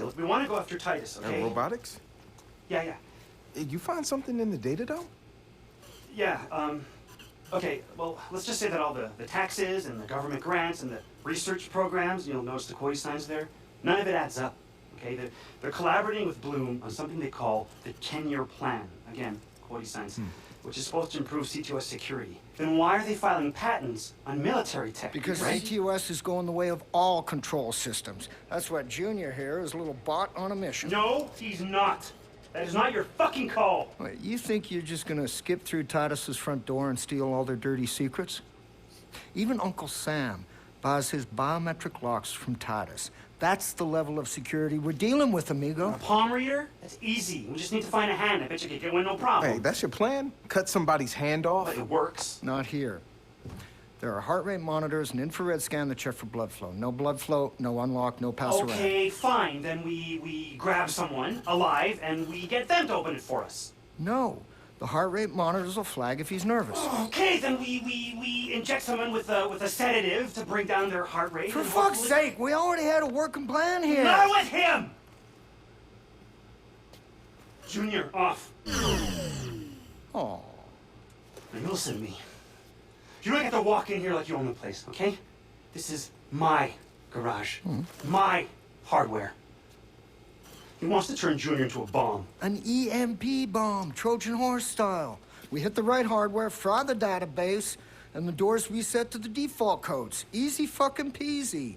Okay, look, we want to go after Titus, okay? Robotics? Yeah. You find something in the data, though? Yeah, okay, well, let's just say that all the taxes and the government grants and the research programs, you'll notice the quota signs there, none of it adds up, okay? They're collaborating with Bloom on something they call the 10-year plan. Again, quota signs, which is supposed to improve CTOS security. Then why are they filing patents on military tech? Because right? CTOS is going the way of all control systems. That's what Junior here is a little bot on a mission. No, he's not. That is not your fucking call. Wait, you think you're just gonna skip through Titus's front door and steal all their dirty secrets? Even Uncle Sam buys his biometric locks from Titus. That's the level of security we're dealing with, amigo. A palm reader? That's easy. We just need to find a hand. I bet you can get one, no problem. Hey, that's your plan? Cut somebody's hand off? But it works. Not here. There are heart rate monitors and infrared scan that check for blood flow. No blood flow, no unlock, no pass around. Okay, fine. Then we grab someone alive and we get them to open it for us. No. The heart rate monitors will flag if he's nervous. Okay, then we inject someone with a sedative to bring down their heart rate. For fuck's sake, we already had a working plan here. Not with him! Junior, off. Oh. Now you listen to me. You don't get to walk in here like you own the place, okay? This is my garage. My hardware. He wants to turn Junior into a bomb. An EMP bomb, Trojan horse style. We hit the right hardware, fry the database, and the doors reset to the default codes. Easy fucking peasy.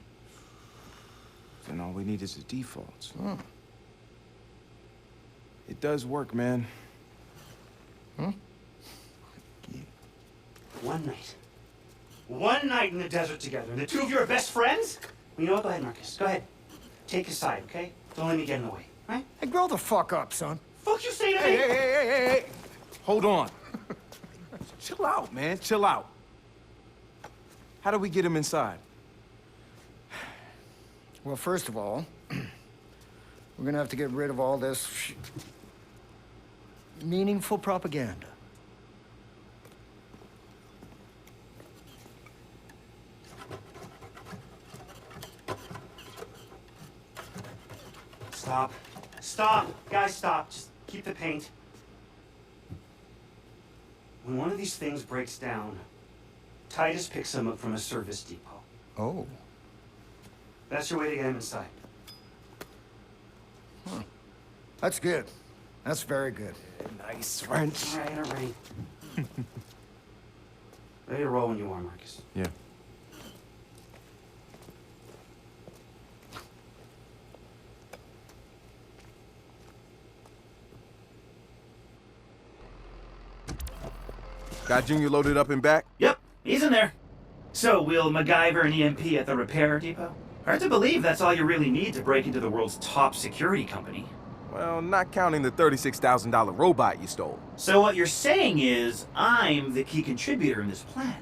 Then all we need is the defaults. It does work, man. One night in the desert together, and the two of you are best friends? Well, you know what? Go ahead, Marcus. Go ahead. Take his side, okay? Don't let me get in the way, right? Hey, grow the fuck up, son. Fuck you say to me? Hey. Hold on. Chill out, man. Chill out. How do we get him inside? Well, first of all, we're gonna have to get rid of all this meaningful propaganda. Stop. Guys, stop. Just keep the paint. When one of these things breaks down, Titus picks him up from a service depot. Oh. That's your way to get him inside. That's good. That's very good. Nice French. All right. Ready to roll when you are, Marcus. Yeah. Got Junior loaded up and back? Yep, he's in there. So, we'll MacGyver an EMP at the repair depot? Hard to believe that's all you really need to break into the world's top security company. Well, not counting the $36,000 robot you stole. So what you're saying is, I'm the key contributor in this plan.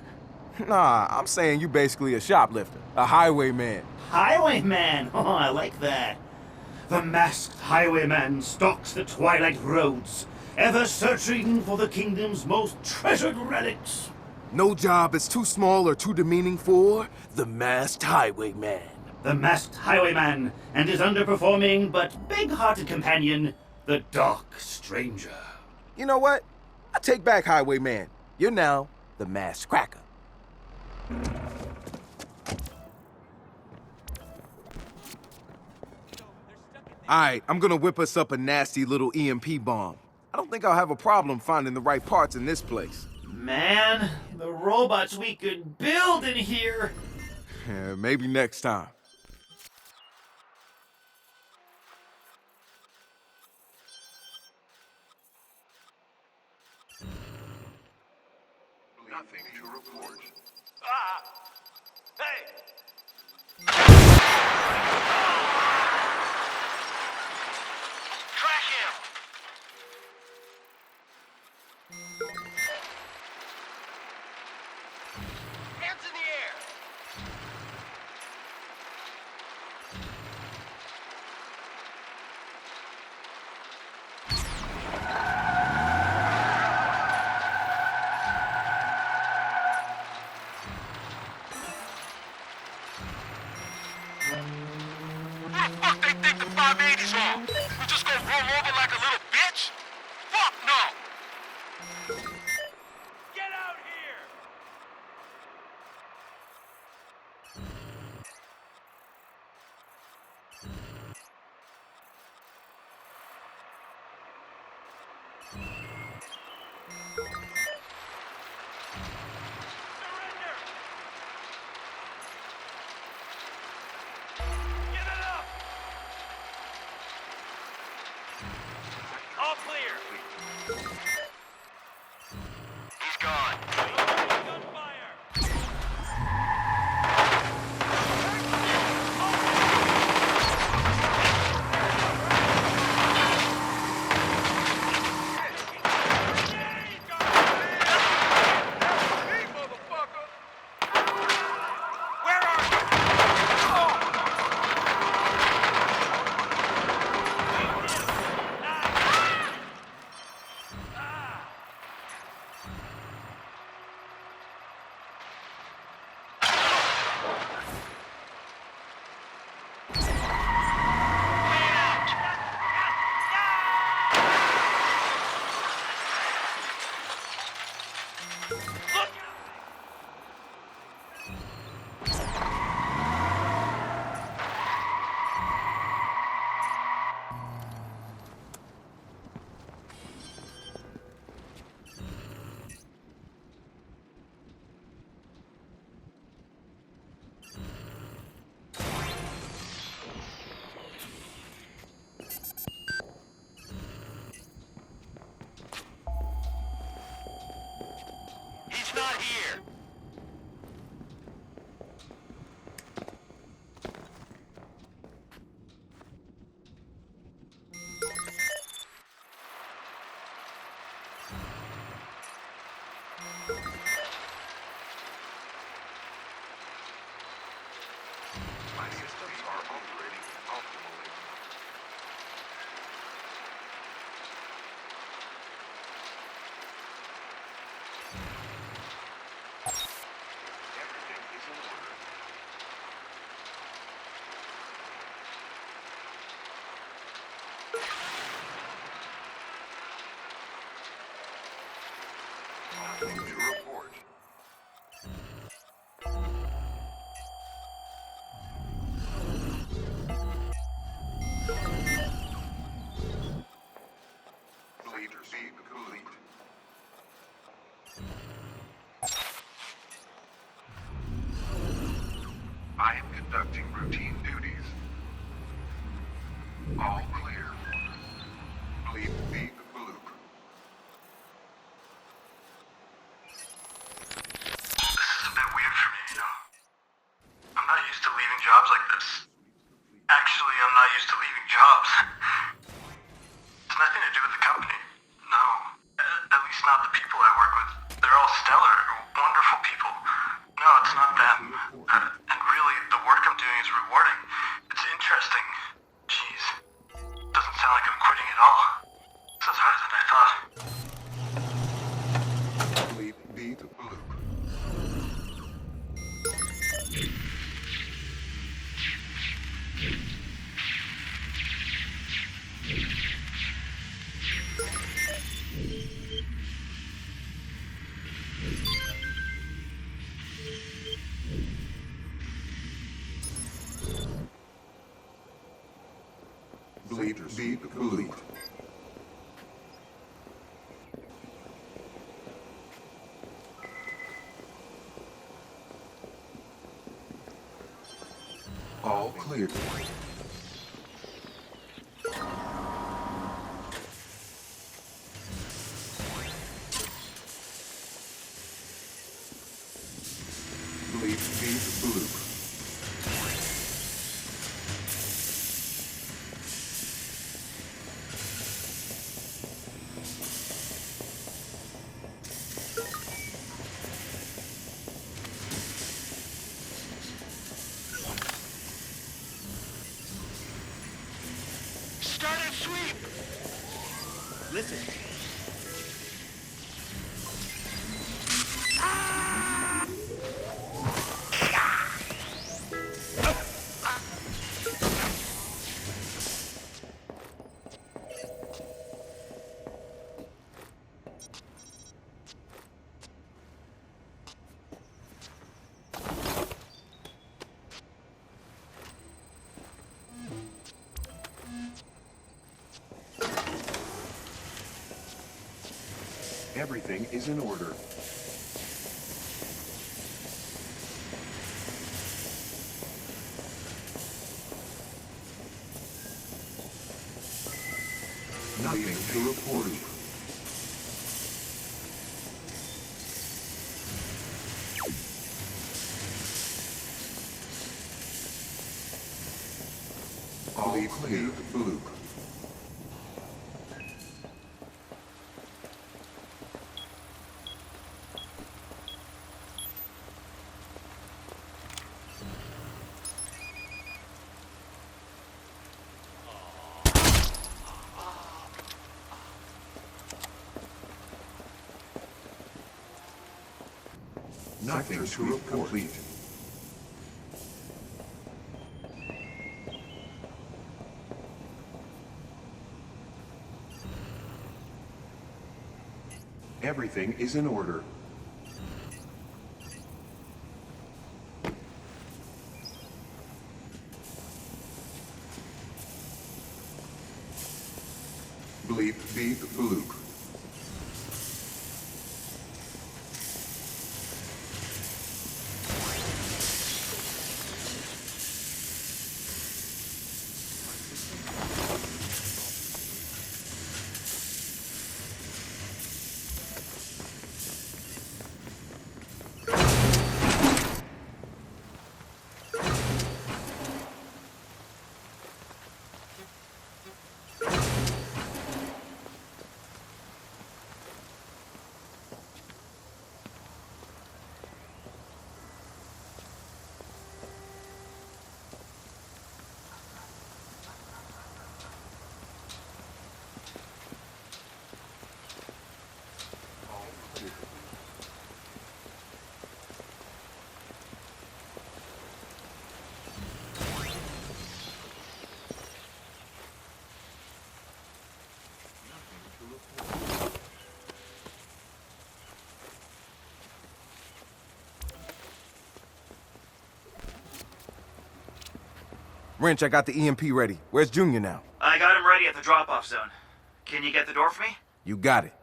Nah, I'm saying you basically a shoplifter, a highwayman. Highwayman! Oh, I like that. The masked highwayman stalks the twilight roads, ever searching for the kingdom's most treasured relics. No job is too small or too demeaning for the masked highwayman. The masked highwayman and his underperforming but big-hearted companion, the Dark Stranger. You know what? I take back highwayman. You're now the masked cracker. Alright, I'm gonna whip us up a nasty little EMP bomb. I don't think I'll have a problem finding the right parts in this place. Man, the robots we could build in here. Yeah, maybe next time. Nothing to report. Hey! Track him! Hands in the air! Surrender! Give it up! All clear. He's gone. Gunfire! Where are you? He's not here. My systems are operating optimally. Everything is in order. Nothing to report. Bleed receive complete. I am conducting routine duties. All clear. Bleed feed the loop. This is a bit weird for me, you know? I'm not used to leaving jobs like this. Actually, I'm not used to leaving jobs. It's nothing to do with the company. No. At least not the people I work with. They're all stellar, wonderful people. No, it's not them. And really, the work I'm doing is rewarding. It's interesting. Jeez. Doesn't sound like I'm quitting at all. It's as hard as I thought. Bleed feed the loop. Bleed feed the loop. All clear. Bleed feed the loop. Start a sweep! Listen. Everything is in order. Nothing to report. All clear, blue. Nothing to report. Complete. Everything is in order. Bleep, beep, bloop. Wrench, I got the EMP ready. Where's Junior now? I got him ready at the drop-off zone. Can you get the door for me? You got it.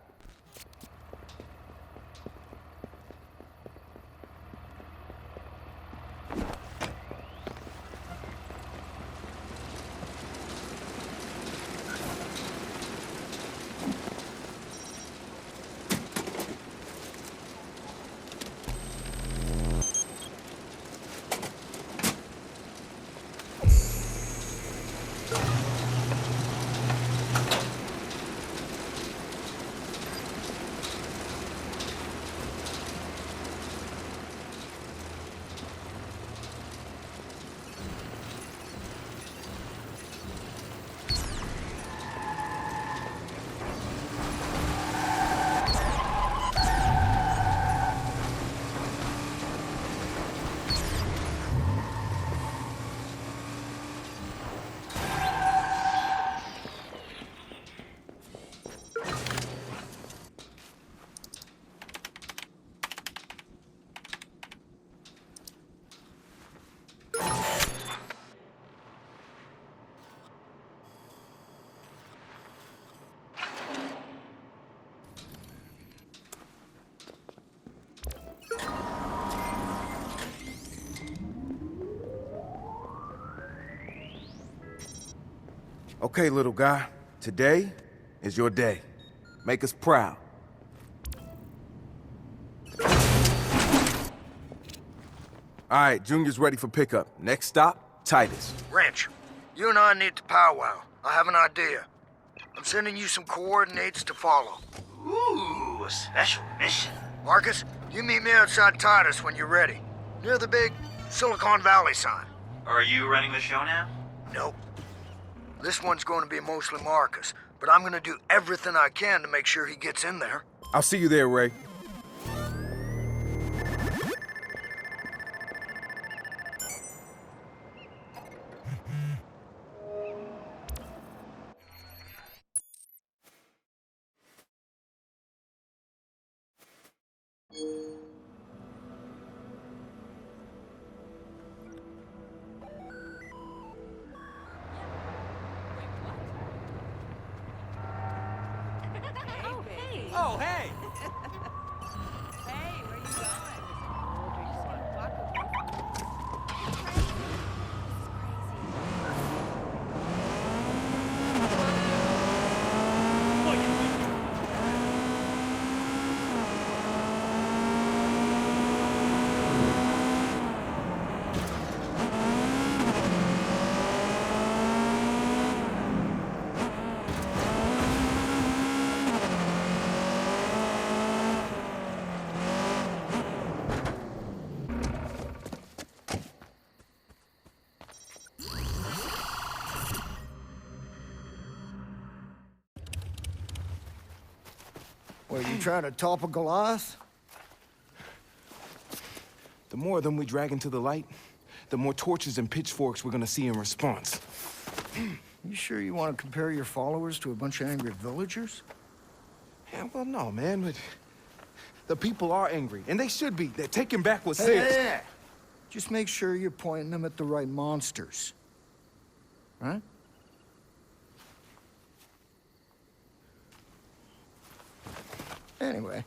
Okay, little guy. Today is your day. Make us proud. All right, Junior's ready for pickup. Next stop, Titus. Wrench, you and I need to powwow. I have an idea. I'm sending you some coordinates to follow. Ooh, a special mission. Marcus, you meet me outside Titus when you're ready. Near the big Silicon Valley sign. Are you running the show now? Nope. This one's going to be mostly Marcus, but I'm going to do everything I can to make sure he gets in there. I'll see you there, Ray. Oh, hey! What, you trying to topple Goliath? The more of them we drag into the light, the more torches and pitchforks we're gonna see in response. You sure you want to compare your followers to a bunch of angry villagers? Yeah, well, no, man, but the people are angry, and they should be. They're taking back what's Hey, theirs. hey, hey. Just make sure you're pointing them at the right monsters. Right? Anyway,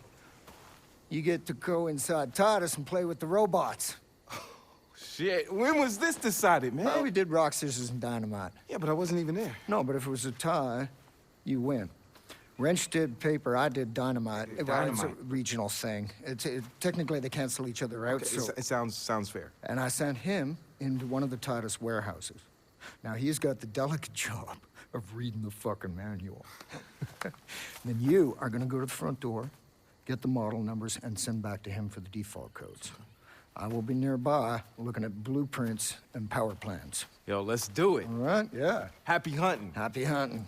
you get to go inside Titus and play with the robots. Shit, when was this decided, man? Well, we did rock, scissors, and dynamite. Yeah, but I wasn't even there. No, but if it was a tie, you win. Wrench did paper, I did dynamite. Well, it's a Dynamite. regional thing. Technically, they cancel each other out, Okay, so... it sounds fair. And I sent him into one of the Titus warehouses. Now, he's got the delicate job of reading the fucking manual. Then you are gonna go to the front door, get the model numbers, and send back to him for the default codes. I will be nearby looking at blueprints and power plans. Yo, let's do it. All right? Yeah. Happy hunting. Happy hunting.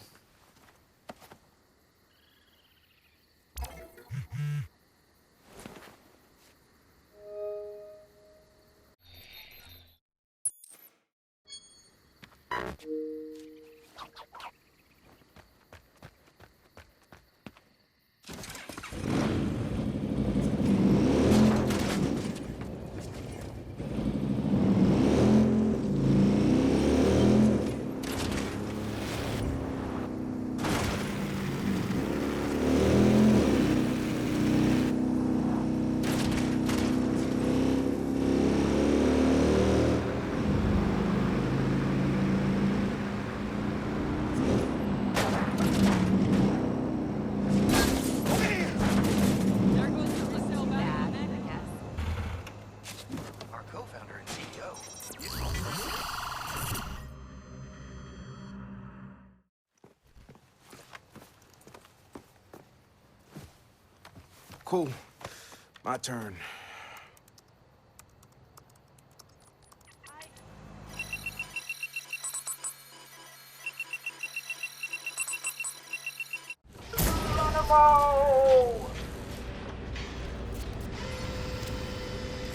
Our co-founder and CEO. Cool. My turn.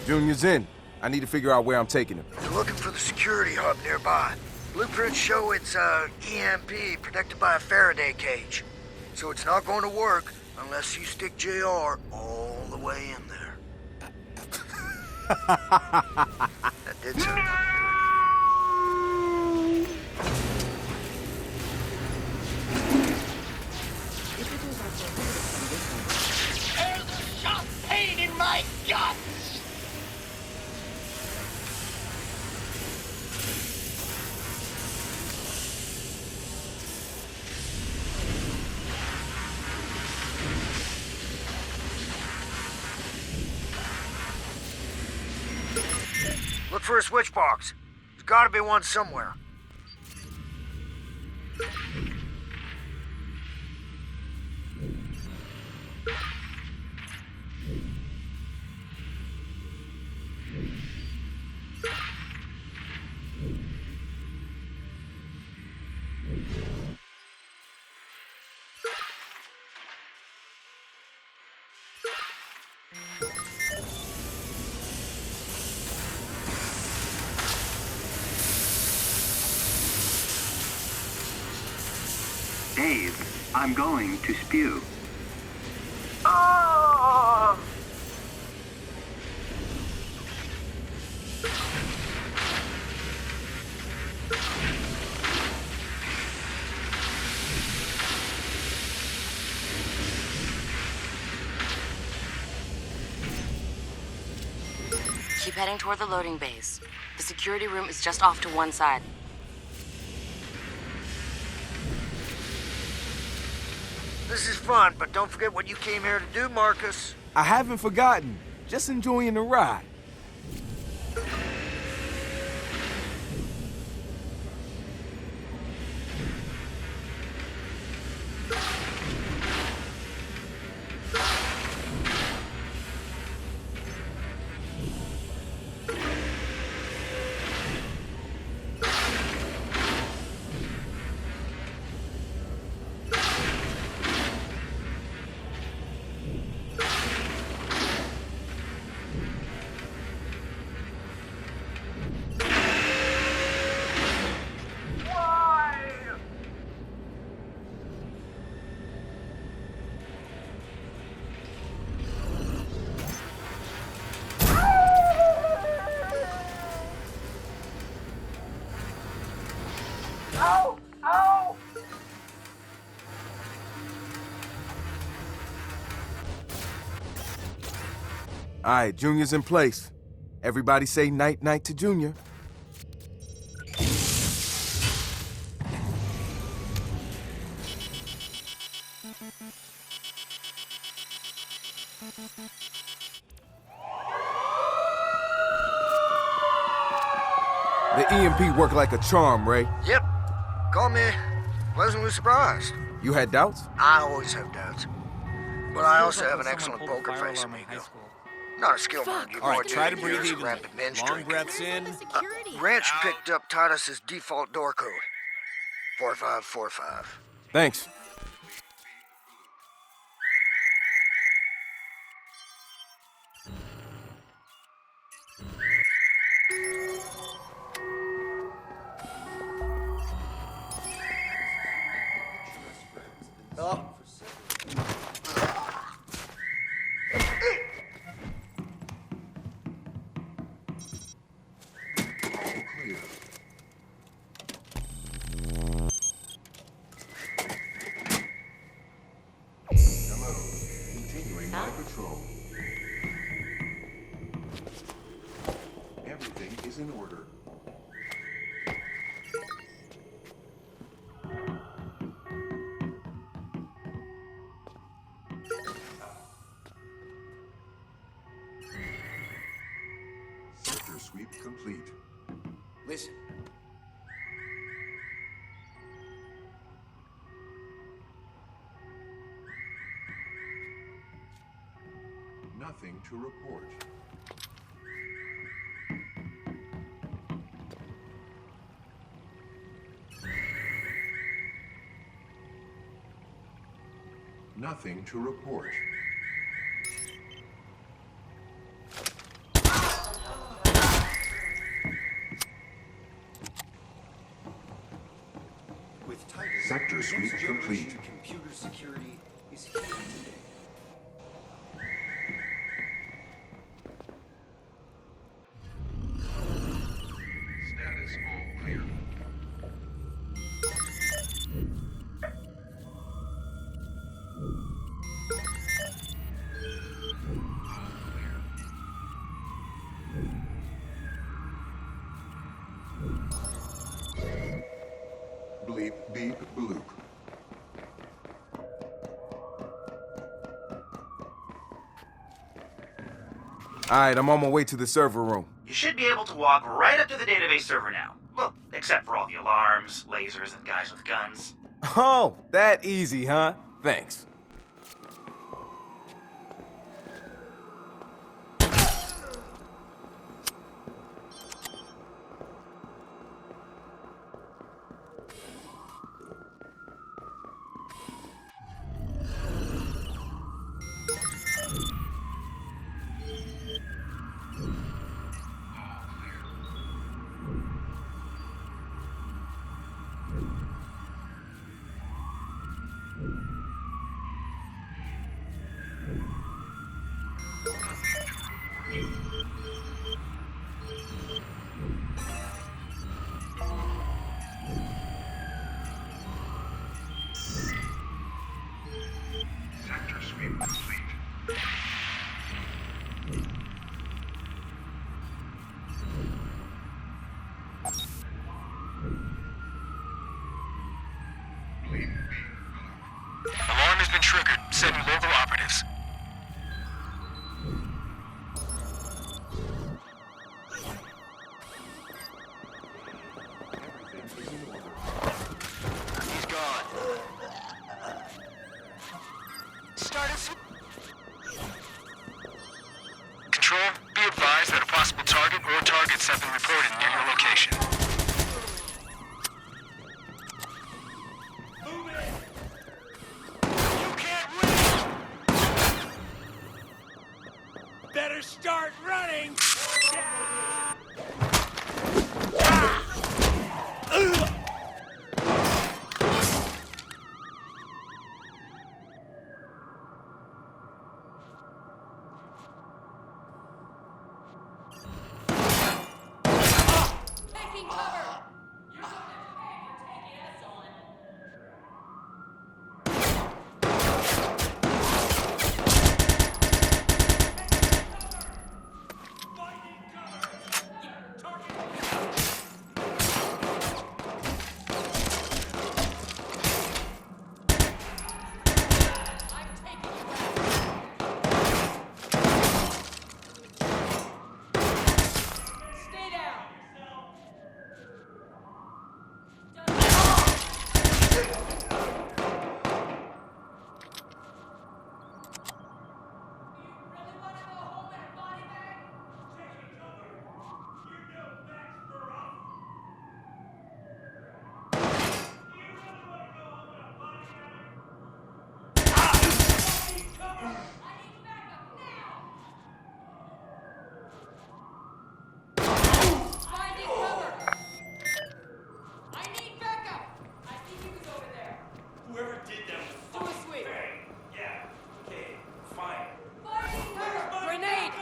Junior's in. I need to figure out where I'm taking him. They're looking for the security hub nearby. Blueprints show it's EMP protected by a Faraday cage. So it's not going to work unless you stick JR all the way in there. That did so. There's a sharp pain in my guts! Look for a switch box. There's gotta be one somewhere. Dave, I'm going to spew. Keep heading toward the loading bays. The security room is just off to one side. This is fun, but don't forget what you came here to do, Marcus. I haven't forgotten. Just enjoying the ride. All right, Junior's in place. Everybody say night-night to Junior. The EMP worked like a charm, Ray. Yep. Call me pleasantly surprised. You had doubts? I always have doubts. But I also have an excellent poker face, amigo. Not a skill monkey. All right, try to breathe evenly. Rapid binge Long drinking. breaths in. Ranch picked up Titus's default door code. 4545. Thanks. Everything is in order. Sector sweep complete. Listen. Nothing to report. Nothing to report. With Titus, Sector sweep next complete. generation computer security is here today. Status all clear. Bleep, beep, bloop. All right, I'm on my way to the server room. You should be able to walk right up to the database server now. Well, except for all the alarms, lasers, and guys with guns. Oh, that easy, huh? Thanks. Sector sweep complete. Bleep, beep, bloop. Alarm has been triggered. Send local operatives. Everything is in order. He's gone. Status. Control, be advised that a possible target or targets have been reported near your location. You can't win! Better start running! Taking cover! Finding cover! I need backup! I think he was over there. Whoever did that was Do a sweep. Yeah, okay, fine. Finding cover! Grenade!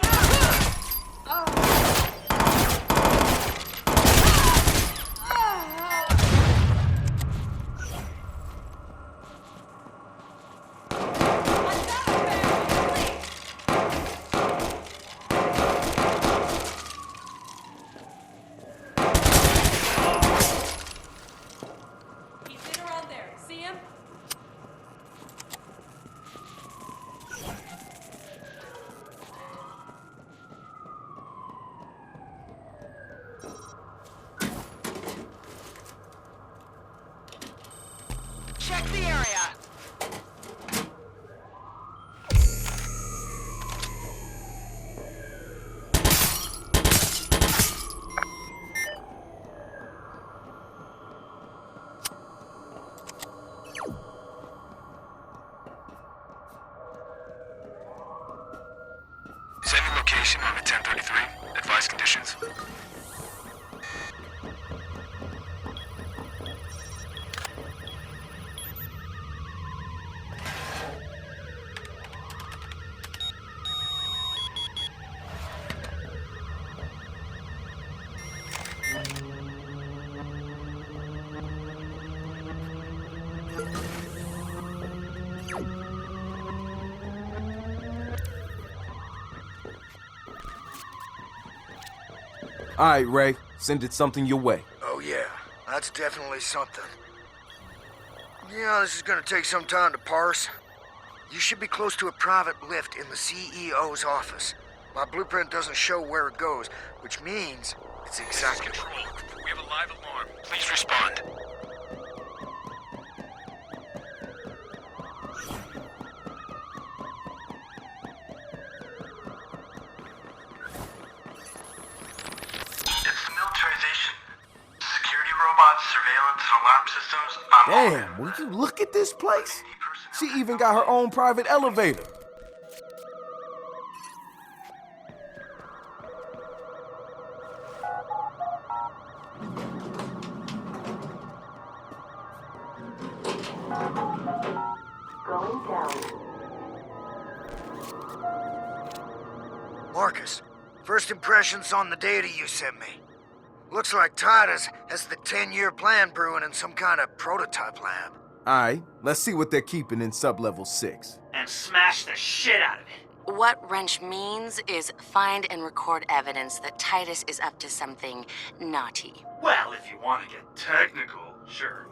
He's in around there. See him? Check the area. Sending location on the 1033. Advise conditions. All right, Ray. Sending something your way. Oh, yeah. That's definitely something. Yeah, this is gonna take some time to parse. You should be close to a private lift in the CEO's office. My blueprint doesn't show where it goes, which means it's exactly... Control. We have a live alarm. Please respond. It's the militarization. Security robots, surveillance, and alarm systems. Damn, will you look at this place? She even got her own private elevator. Marcus, first impressions on the data you sent me. Looks like Titus has the 10-year plan brewing in some kind of prototype lab. All right, let's see what they're keeping in sub-level 6. And smash the shit out of it. What wrench means is find and record evidence that Titus is up to something naughty. Well, if you want to get technical, sure.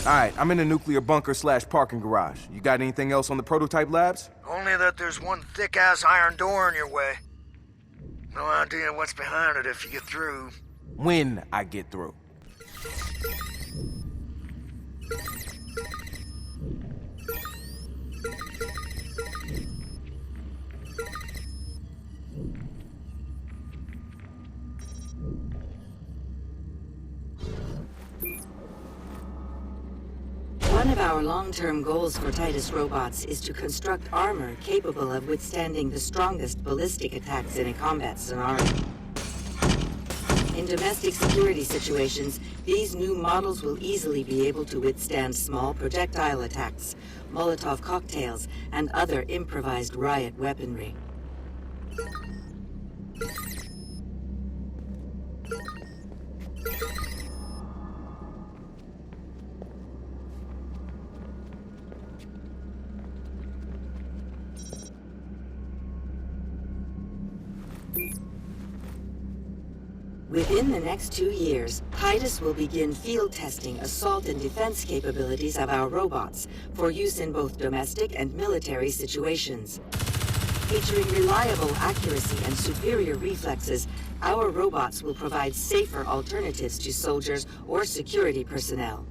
All right, I'm in the nuclear bunker / parking garage. You got anything else on the prototype labs? Only that there's one thick-ass iron door in your way. No idea what's behind it if you get through. When I get through. One of our long-term goals for Titus robots is to construct armor capable of withstanding the strongest ballistic attacks in a combat scenario. In domestic security situations, these new models will easily be able to withstand small projectile attacks, Molotov cocktails, and other improvised riot weaponry. Within the next 2 years, Titus will begin field testing assault and defense capabilities of our robots for use in both domestic and military situations. Featuring reliable accuracy and superior reflexes, our robots will provide safer alternatives to soldiers or security personnel.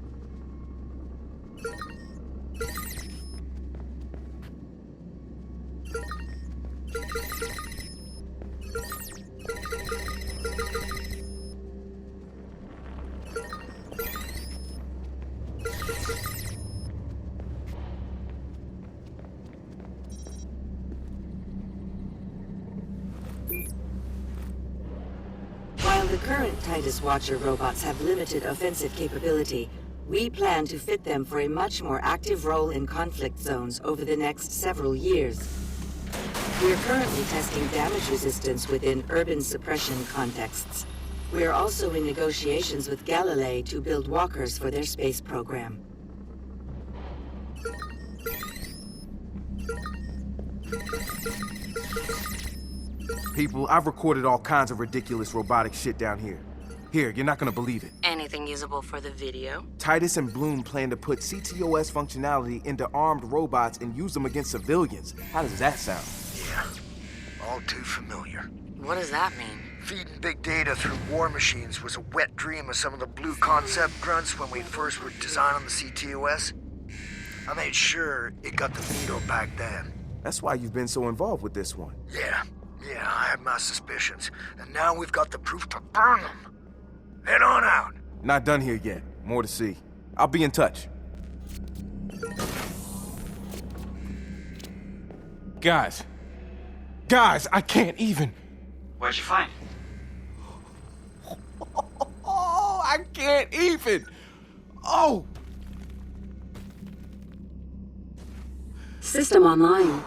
While the current Titus Watcher robots have limited offensive capability, we plan to fit them for a much more active role in conflict zones over the next several years. We are currently testing damage resistance within urban suppression contexts. We are also in negotiations with Galilei to build walkers for their space program. People, I've recorded all kinds of ridiculous robotic shit down here. Here, you're not gonna believe it. Anything usable for the video? Titus and Bloom plan to put CTOS functionality into armed robots and use them against civilians. How does that sound? Yeah, all too familiar. What does that mean? Feeding big data through war machines was a wet dream of some of the blue concept grunts when we first were designing the CTOS. I made sure it got the veto back then. That's why you've been so involved with this one. Yeah, I had my suspicions. And now we've got the proof to burn them. Head on out. Not done here yet. More to see. I'll be in touch. Guys, I can't even. What'd you find? Oh, I can't even. Oh. System online.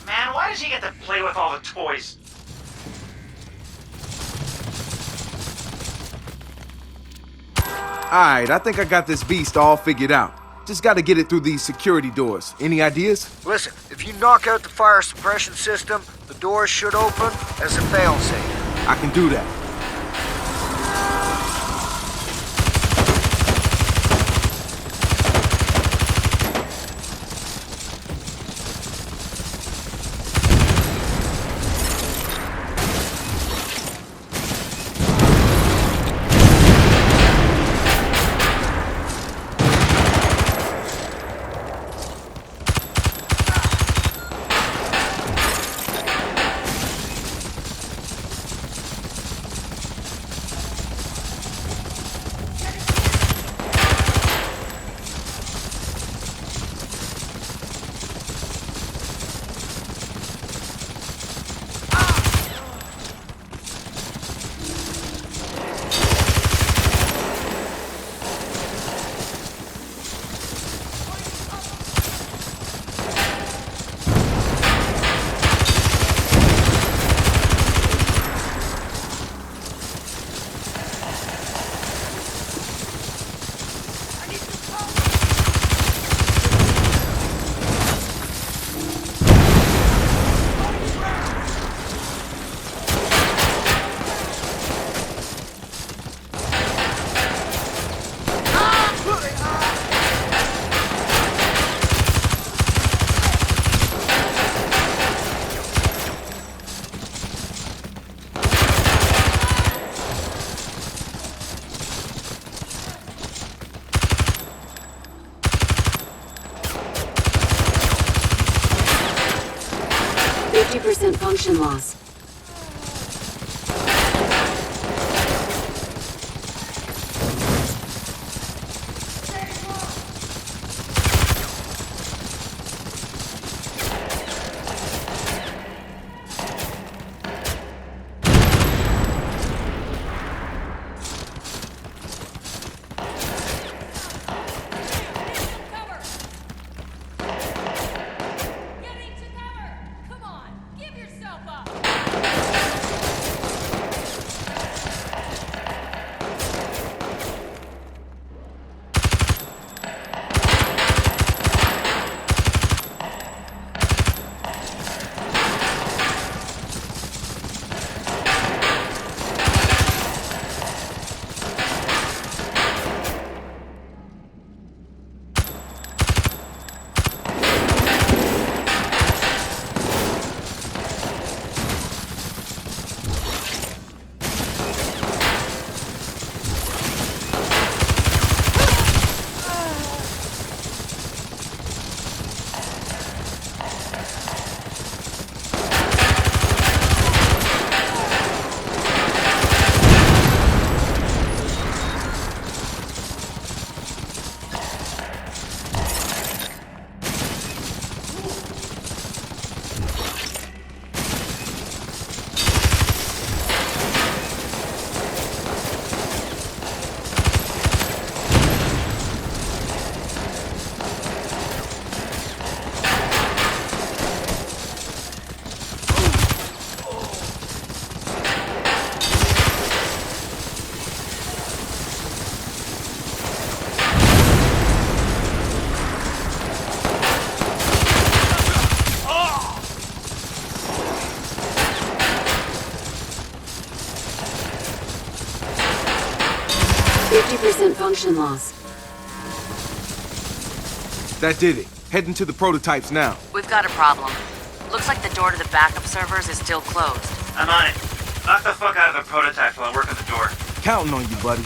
Man, why does he get to play with all the toys? Alright, I think I got this beast all figured out. Just gotta get it through these security doors. Any ideas? Listen, if you knock out the fire suppression system, the doors should open as a failsafe. I can do that. % function loss. Get into cover! Come on, give yourself up! Function loss. That did it. Heading to the prototypes now. We've got a problem. Looks like the door to the backup servers is still closed. I'm on it. Knock the fuck out of the prototype while I work on the door. Counting on you, buddy.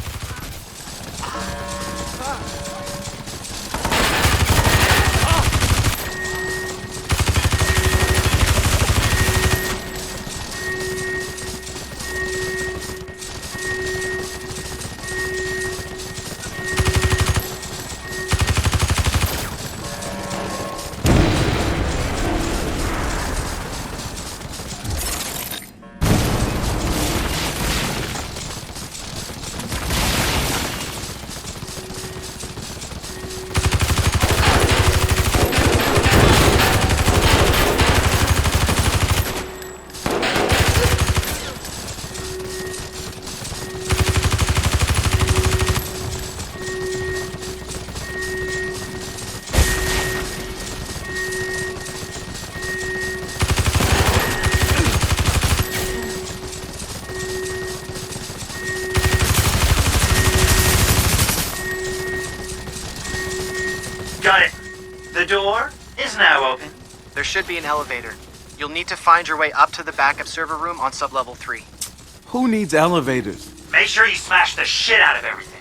Got it. The door is now open. There should be an elevator. You'll need to find your way up to the backup server room on sublevel 3. Who needs elevators? Make sure you smash the shit out of everything.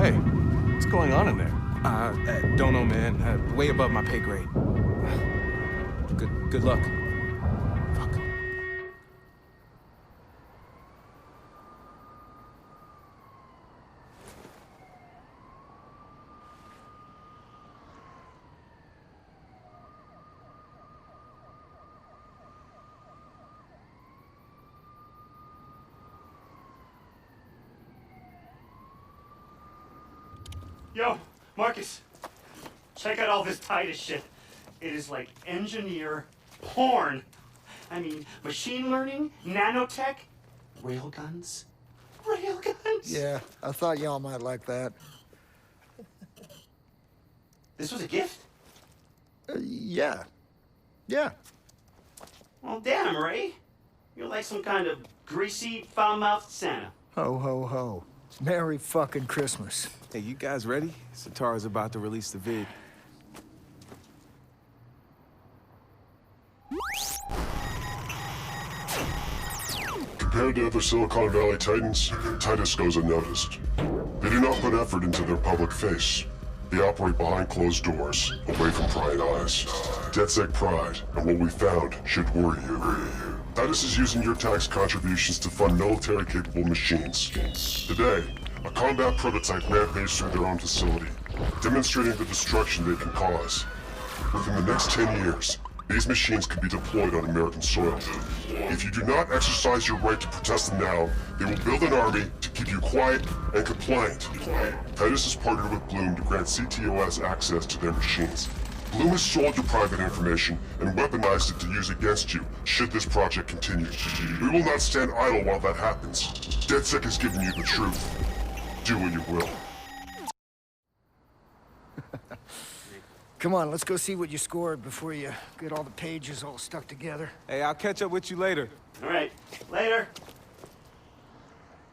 Hey, what's going on in there? Don't know, man. Way above my pay grade. Good luck. Fuck. Yo, Marcus, check out all this Titus shit. It is like engineer porn. I mean, machine learning, nanotech, railguns. Railguns? Yeah, I thought y'all might like that. This was a gift? Yeah. Yeah. Well, damn, Ray. You're like some kind of greasy, foul-mouthed Santa. Ho, ho, ho. Merry fucking Christmas. Hey, you guys ready? Satara's about to release the vid. Compared to other Silicon Valley titans, Titus goes unnoticed. They do not put effort into their public face. They operate behind closed doors, away from prying eyes. DedSec pride, and what we found should worry you. Titus is using your tax contributions to fund military-capable machines. Today, a combat prototype rampaged through their own facility, demonstrating the destruction they can cause. Within the next 10 years, these machines could be deployed on American soil. If you do not exercise your right to protest them now, they will build an army to keep you quiet and compliant. Titus has partnered with Bloom to grant CTOS access to their machines. Bloom has sold your private information and weaponized it to use against you, should this project continue. We will not stand idle while that happens. DedSec has given you the truth. Do what you will. Come on, let's go see what you scored before you get all the pages all stuck together. Hey, I'll catch up with you later. All right, later.